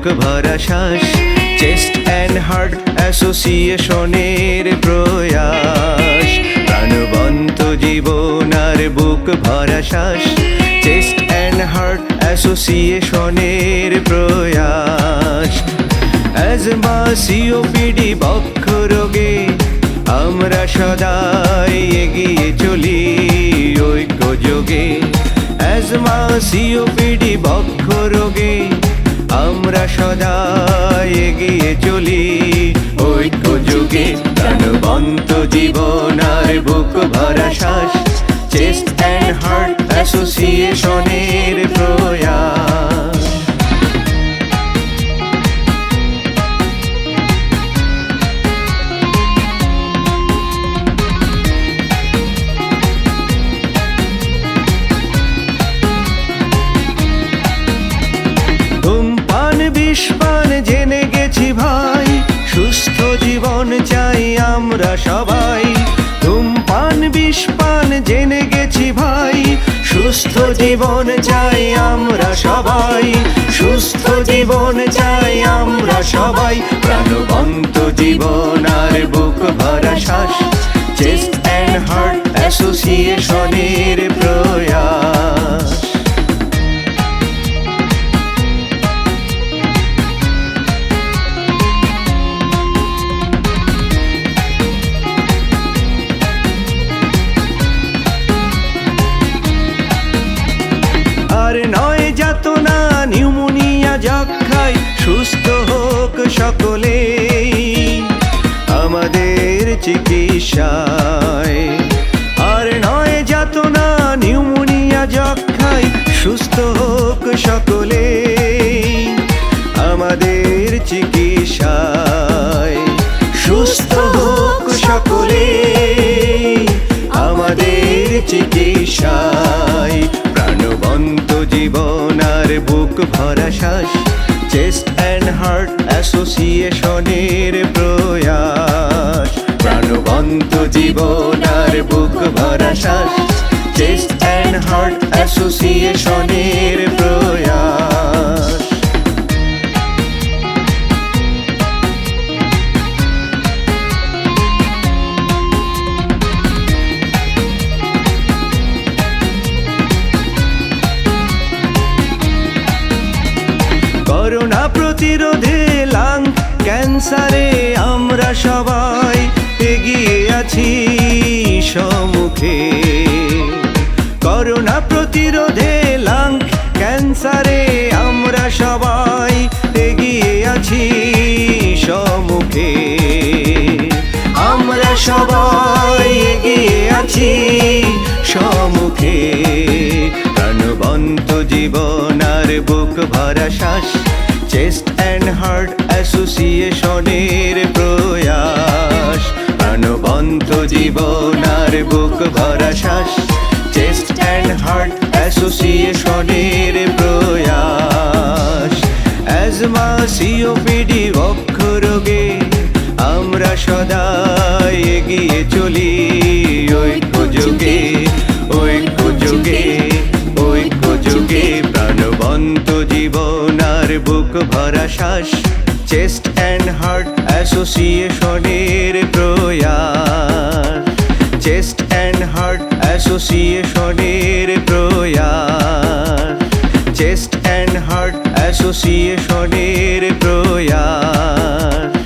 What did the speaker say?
বুক ভরা শ্বাস, chest and heart অ্যাসোসিয়েশনের প্রয়াস। প্রাণবন্ত জীবন আর বুক ভরা শ্বাস, চেস্ট অ্যান্ড হার্ট অ্যাসোসিয়েশনের প্রয়াস। অ্যাজমা, সিওপিডি, বক্ষ রোগে আমরা সদাই এগিয়ে চলি ঐক্য যোগে। অ্যাজমা, সিওপিডি, বক্ষ রোগে আমরা সদাই এগিয়ে চলি ঐক্য যোগে। প্রাণবন্ত জীবন আর বুক ভরা শ্বাস, চেস্ট অ্যান্ড হার্ট অ্যাসোসিয়েশনের প্রয়াস। ধূমপান বিষপান জেনে গেছি ভাই, সুস্থ জীবন চাই আমরা সবাই। ধূমপান বিষপান জেনে গেছি ভাই, সুস্থ জীবন চাই আমরা সবাই। সুস্থ জীবন চাই আমরা সবাই। প্রাণবন্ত জীবন আর বুক ভরা শ্বাস, চেস্ট অ্যান্ড হার্ট অ্যাসোসিয়েশনের প্রয়াস। আর নয় যাতনা, নিউমোনিয়া, যক্ষ্মায় সুস্থ হোক সকলে আমাদের চিকিৎসায়। আর নয় যাতনা, নিউমোনিয়া, যক্ষ্মায় সুস্থ হোক সকলে আমাদের চিকিৎসায়। সুস্থ হোক সকলে আমাদের চিকিৎসায়। প্রাণবন্ত জীবন আর বুক ভরা শ্বাস, চেস্ট অ্যান্ড হার্ট অ্যাসোসিয়েশনের প্রয়াস। প্রাণবন্ত জীবন আর বুক ভরা শ্বাস, চেস্ট অ্যান্ড হার্ট অ্যাসোসিয়েশনের প্রয়াস। করোনা প্রতিরোধে, লাং ক্যান্সারে আমরা সবাই এগিয়ে আছি সম্মুখে। করোনা প্রতিরোধে, লাং ক্যান্সারে আমরা সবাই এগিয়ে আছি সম্মুখে। আমরা সবাই এগিয়ে আছি সম্মুখে। প্রাণবন্ত জীবন আর বুক ভরা শ্বাস, চেস্ট অ্যান্ড হার্ট অ্যাসোসিয়েশনের প্রয়াস। প্রাণবন্ত জীবন আর বুক ভরা শ্বাস, চেস্ট অ্যান্ড হার্ট অ্যাসোসিয়েশনের প্রয়াস। অ্যাজমা, সিওপিডি, বক্ষ রোগে আমরা সদাই এগিয়ে চলি ঐক্য যোগে। ঐক্য যোগে, ঐক্য যোগে। প্রাণবন্ত জীবন আর বুক ভরা শ্বাস, চেস্ট অ্যান্ড হার্ট অ্যাসোসিয়েশনের প্রয়াস। চেস্ট অ্যান্ড হার্ট অ্যাসোসিয়েশনের প্রয়াস। চেস্ট অ্যান্ড হার্ট অ্যাসোসিয়েশনের প্রয়াস।